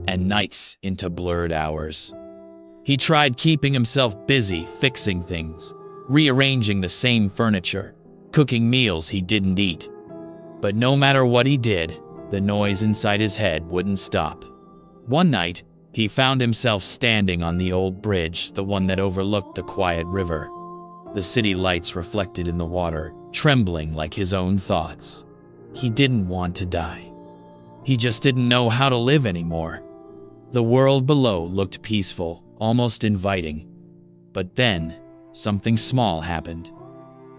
And nights into blurred hours. He tried keeping himself busy fixing things, rearranging the same furniture, cooking meals he didn't eat. But no matter what he did, the noise inside his head wouldn't stop. One night, he found himself standing on the old bridge, the one that overlooked the quiet river. The city lights reflected in the water, trembling like his own thoughts. He didn't want to die. He just didn't know how to live anymore. The world below looked peaceful, almost inviting. But then, something small happened.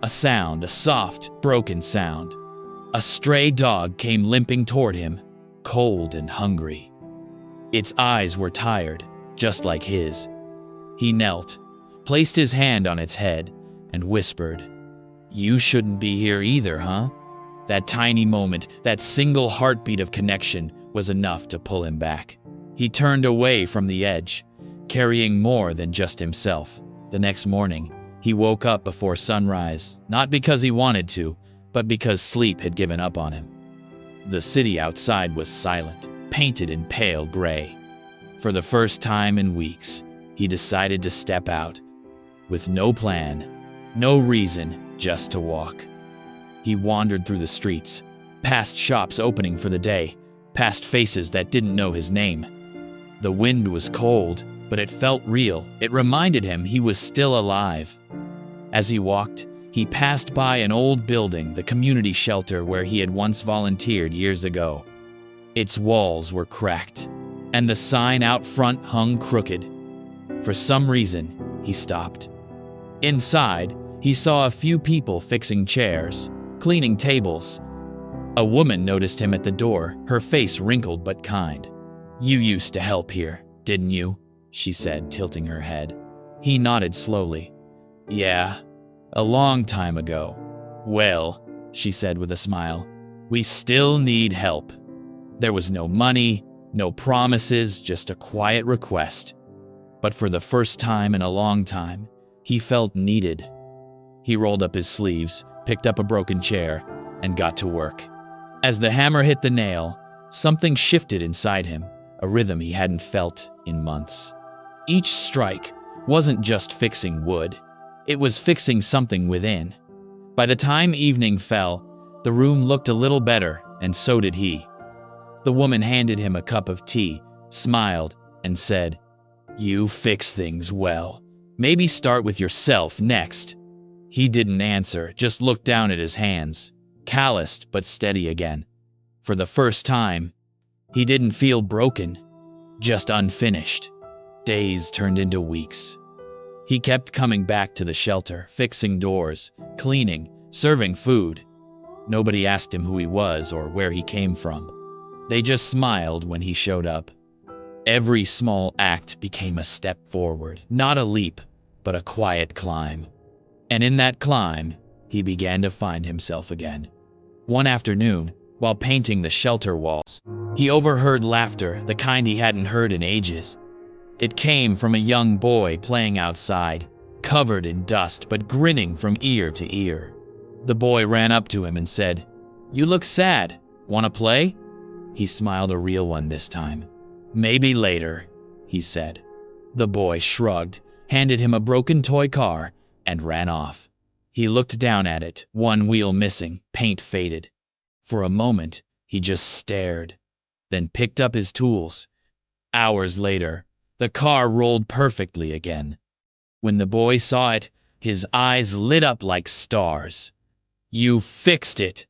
A sound, a soft, broken sound. A stray dog came limping toward him, cold and hungry. Its eyes were tired, just like his. He knelt, placed his hand on its head, and whispered, "You shouldn't be here either, huh?" That tiny moment, that single heartbeat of connection, was enough to pull him back. He turned away from the edge, carrying more than just himself. The next morning, he woke up before sunrise, not because he wanted to, but because sleep had given up on him. The city outside was silent, painted in pale gray. For the first time in weeks, he decided to step out, with no plan, no reason, just to walk. He wandered through the streets, past shops opening for the day, past faces that didn't know his name. The wind was cold, but it felt real. It reminded him he was still alive. As he walked, he passed by an old building, the community shelter where he had once volunteered years ago. Its walls were cracked, and the sign out front hung crooked. For some reason, he stopped. Inside, he saw a few people fixing chairs, cleaning tables. A woman noticed him at the door, her face wrinkled but kind. "You used to help here, didn't you?" she said, tilting her head. He nodded slowly. "Yeah, a long time ago." "Well," she said with a smile, "we still need help." There was no money, no promises, just a quiet request. But for the first time in a long time, he felt needed. He rolled up his sleeves, picked up a broken chair, and got to work. As the hammer hit the nail, something shifted inside him, a rhythm he hadn't felt in months. Each strike wasn't just fixing wood, it was fixing something within. By the time evening fell, the room looked a little better, and so did he. The woman handed him a cup of tea, smiled, and said, "You fix things well. Maybe start with yourself next." He didn't answer, just looked down at his hands, calloused but steady again. For the first time, he didn't feel broken, just unfinished. Days turned into weeks. He kept coming back to the shelter, fixing doors, cleaning, serving food. Nobody asked him who he was or where he came from. They just smiled when he showed up. Every small act became a step forward, not a leap, but a quiet climb. And in that climb, he began to find himself again. One afternoon, while painting the shelter walls, he overheard laughter, the kind he hadn't heard in ages. It came from a young boy playing outside, covered in dust but grinning from ear to ear. The boy ran up to him and said, "You look sad. Wanna play?" He smiled, a real one this time. "Maybe later," he said. The boy shrugged, handed him a broken toy car, and ran off. He looked down at it, one wheel missing, paint faded. For a moment, he just stared, then picked up his tools. Hours later, the car rolled perfectly again. When the boy saw it, his eyes lit up like stars. "You fixed it!"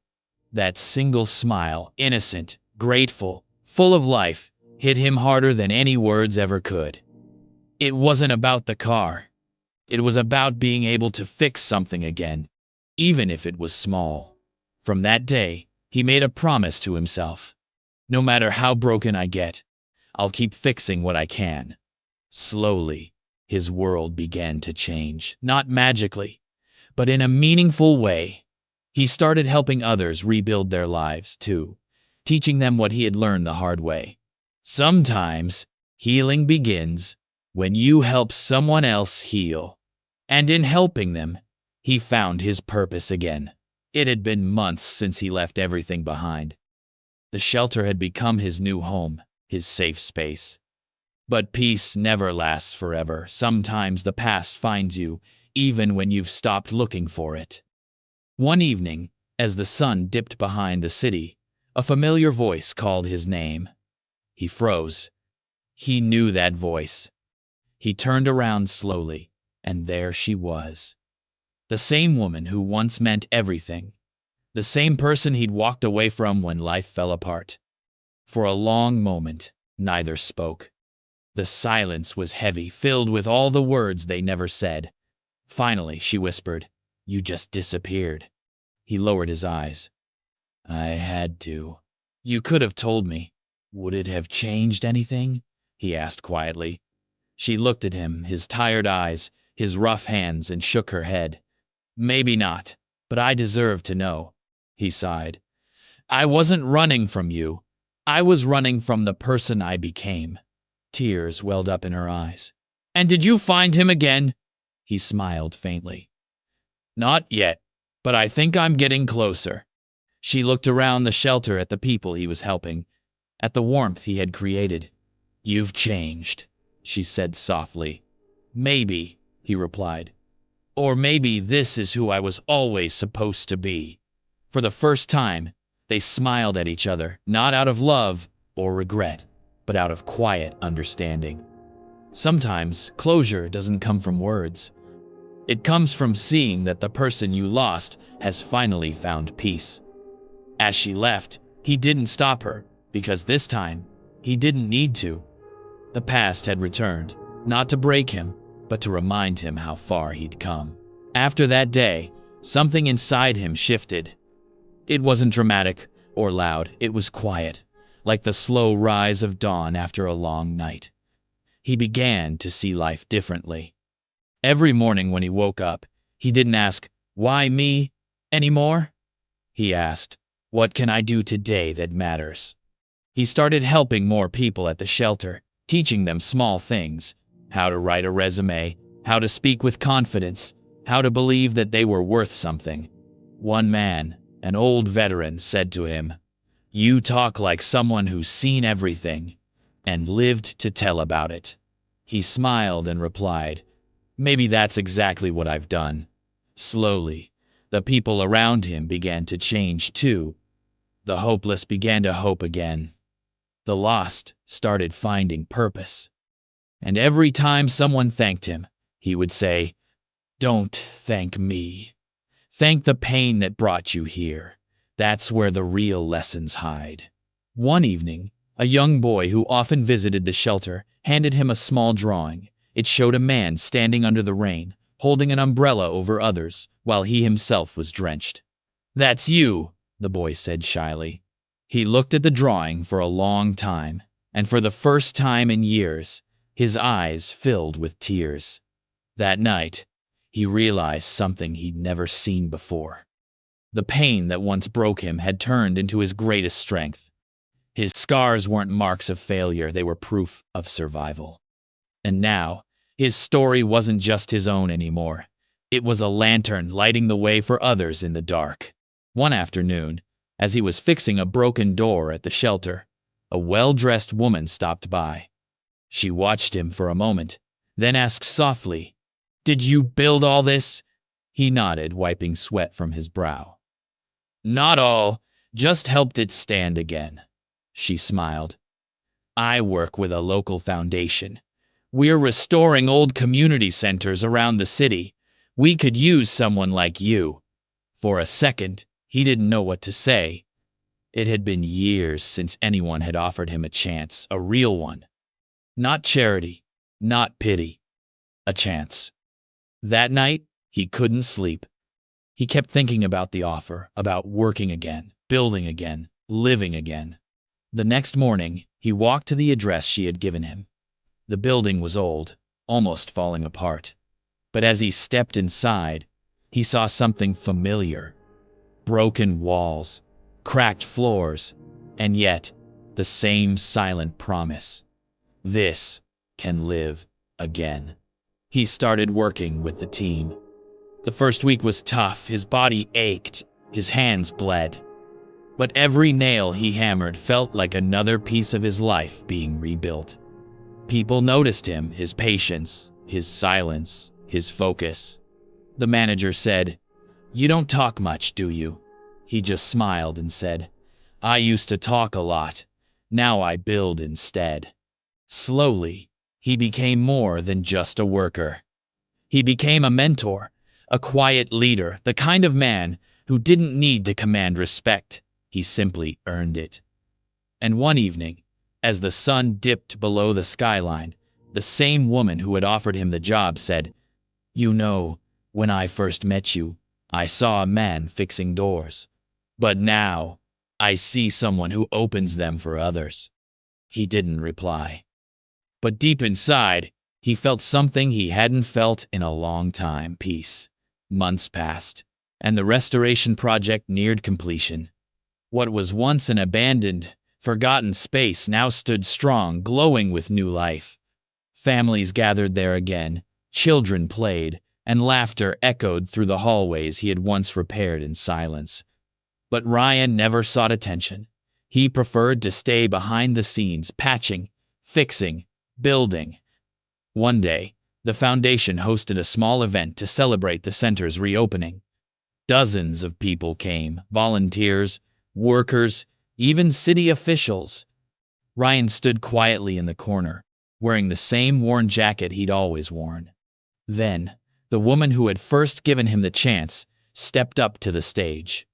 That single smile, innocent, grateful, full of life, hit him harder than any words ever could. It wasn't about the car. It was about being able to fix something again, even if it was small. From that day, he made a promise to himself. No matter how broken I get, I'll keep fixing what I can. Slowly, his world began to change, not magically, but in a meaningful way. He started helping others rebuild their lives, too, teaching them what he had learned the hard way. Sometimes, healing begins when you help someone else heal. And in helping them, he found his purpose again. It had been months since he left everything behind. The shelter had become his new home, his safe space. But peace never lasts forever. Sometimes the past finds you, even when you've stopped looking for it. One evening, as the sun dipped behind the city, a familiar voice called his name. He froze. He knew that voice. He turned around slowly, and there she was. The same woman who once meant everything. The same person he'd walked away from when life fell apart. For a long moment, neither spoke. The silence was heavy, filled with all the words they never said. Finally, she whispered, "You just disappeared." He lowered his eyes. "I had to." "You could have told me." "Would it have changed anything?" he asked quietly. She looked at him, his tired eyes, his rough hands, and shook her head. "Maybe not, but I deserve to know." He sighed. "I wasn't running from you. I was running from the person I became." Tears welled up in her eyes. "And did you find him again?" He smiled faintly. "Not yet, but I think I'm getting closer." She looked around the shelter at the people he was helping, at the warmth he had created. "You've changed," she said softly. "Maybe," he replied. "Or maybe this is who I was always supposed to be." For the first time, they smiled at each other, not out of love or regret, but out of quiet understanding. Sometimes closure doesn't come from words. It comes from seeing that the person you lost has finally found peace. As she left, he didn't stop her, because this time, he didn't need to. The past had returned, not to break him, but to remind him how far he'd come. After that day, something inside him shifted. It wasn't dramatic or loud, it was quiet, like the slow rise of dawn after a long night. He began to see life differently. Every morning when he woke up, he didn't ask, "Why me?" anymore. He asked, "What can I do today that matters?" He started helping more people at the shelter, teaching them small things: how to write a resume, how to speak with confidence, how to believe that they were worth something. One man, an old veteran, said to him, "You talk like someone who's seen everything and lived to tell about it." He smiled and replied, "Maybe that's exactly what I've done." Slowly, the people around him began to change too. The hopeless began to hope again. The lost started finding purpose. And every time someone thanked him, he would say, "Don't thank me. Thank the pain that brought you here. That's where the real lessons hide." One evening, a young boy who often visited the shelter handed him a small drawing. It showed a man standing under the rain, holding an umbrella over others, while he himself was drenched. "That's you," the boy said shyly. He looked at the drawing for a long time, and for the first time in years, his eyes filled with tears. That night, he realized something he'd never seen before. The pain that once broke him had turned into his greatest strength. His scars weren't marks of failure, they were proof of survival. And now, his story wasn't just his own anymore. It was a lantern lighting the way for others in the dark. One afternoon, as he was fixing a broken door at the shelter, a well-dressed woman stopped by. She watched him for a moment, then asked softly, "Did you build all this?" He nodded, wiping sweat from his brow. "Not all, just helped it stand again." She smiled. "I work with a local foundation. We're restoring old community centers around the city. We could use someone like you." For a second, he didn't know what to say. It had been years since anyone had offered him a chance, a real one. Not charity, not pity, a chance. That night, he couldn't sleep. He kept thinking about the offer, about working again, building again, living again. The next morning, he walked to the address she had given him. The building was old, almost falling apart. But as he stepped inside, he saw something familiar. Broken walls, cracked floors, and yet the same silent promise. This can live again. He started working with the team. The first week was tough. His body ached, his hands bled. But every nail he hammered felt like another piece of his life being rebuilt. People noticed him, his patience, his silence, his focus. The manager said, "You don't talk much, do you?" He just smiled and said, "I used to talk a lot. Now I build instead." Slowly, he became more than just a worker. He became a mentor, a quiet leader, the kind of man who didn't need to command respect. He simply earned it. And one evening, as the sun dipped below the skyline, the same woman who had offered him the job said, "You know, when I first met you, I saw a man fixing doors. But now, I see someone who opens them for others." He didn't reply. But deep inside, he felt something he hadn't felt in a long time: peace. Months passed, and the restoration project neared completion. What was once an abandoned, forgotten space now stood strong, glowing with new life. Families gathered there again, children played, and laughter echoed through the hallways he had once repaired in silence. But Ryan never sought attention. He preferred to stay behind the scenes, patching, fixing, building. One day, the foundation hosted a small event to celebrate the center's reopening. Dozens of people came, volunteers, workers, even city officials. Ryan stood quietly in the corner, wearing the same worn jacket he'd always worn. Then, the woman who had first given him the chance stepped up to the stage.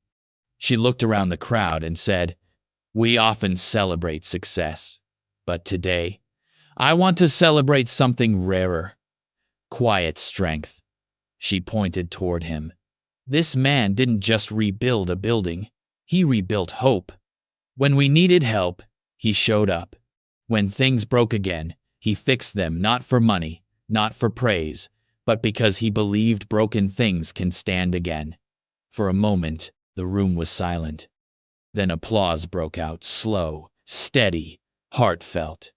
She looked around the crowd and said, "We often celebrate success, but today, I want to celebrate something rarer: quiet strength." She pointed toward him. This man didn't just rebuild a building, he rebuilt hope. When we needed help, he showed up. When things broke again, he fixed them, not for money, not for praise, but because he believed broken things can stand again. For a moment, the room was silent. Then applause broke out, slow, steady, heartfelt.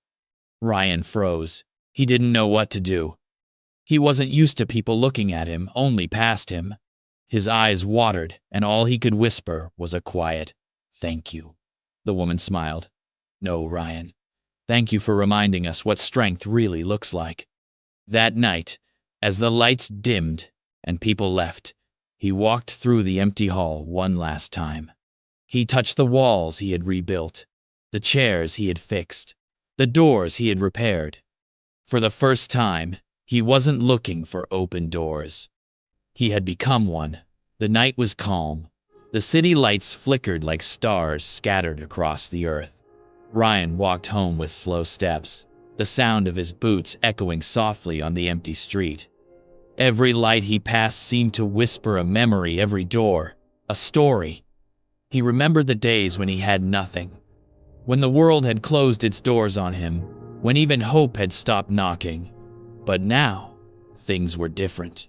Ryan froze. He didn't know what to do. He wasn't used to people looking at him, only past him. His eyes watered, and all he could whisper was a quiet, "Thank you." The woman smiled. "No, Ryan. Thank you for reminding us what strength really looks like." That night, as the lights dimmed and people left, he walked through the empty hall one last time. He touched the walls he had rebuilt, the chairs he had fixed, the doors he had repaired. For the first time, he wasn't looking for open doors. He had become one. The night was calm. The city lights flickered like stars scattered across the earth. Ryan walked home with slow steps. the sound of his boots echoing softly on the empty street. Every light he passed seemed to whisper a memory, every door, a story. He remembered the days when he had nothing, when the world had closed its doors on him, when even hope had stopped knocking. But now, things were different.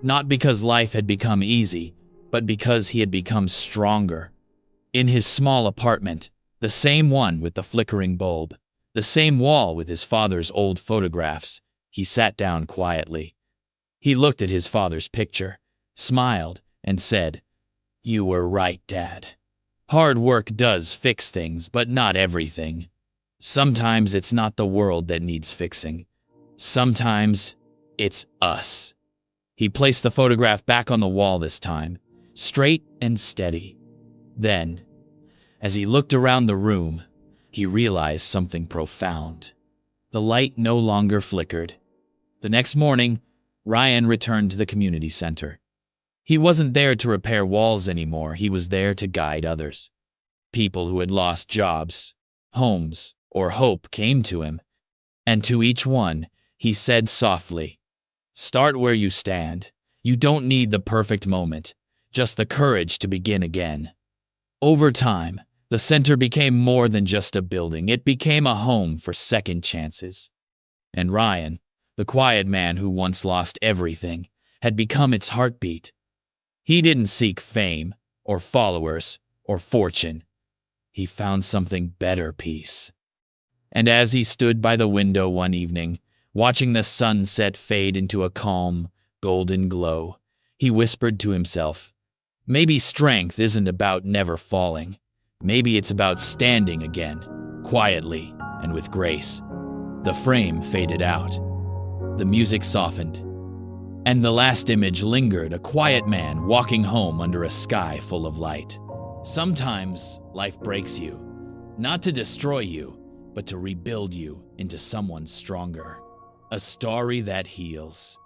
Not because life had become easy, but because he had become stronger. In his small apartment, the same one with the flickering bulb, the same wall with his father's old photographs, he sat down quietly. He looked at his father's picture, smiled, and said, "You were right, Dad. Hard work does fix things, but not everything. Sometimes it's not the world that needs fixing. Sometimes it's us." He placed the photograph back on the wall this time, straight and steady. Then, as he looked around the room, he realized something profound. The light no longer flickered. The next morning, Ryan returned to the community center. He wasn't there to repair walls anymore, he was there to guide others. People who had lost jobs, homes, or hope came to him, and to each one, he said softly, "Start where you stand. You don't need the perfect moment, just the courage to begin again." Over time, the center became more than just a building, it became a home for second chances. And Ryan, the quiet man who once lost everything, had become its heartbeat. He didn't seek fame, or followers, or fortune. He found something better: peace. And as he stood by the window one evening, watching the sunset fade into a calm, golden glow, he whispered to himself, "Maybe strength isn't about never falling. Maybe it's about standing again, quietly and with grace." The frame faded out. The music softened. And the last image lingered, a quiet man walking home under a sky full of light. Sometimes life breaks you, not to destroy you, but to rebuild you into someone stronger. A story that heals.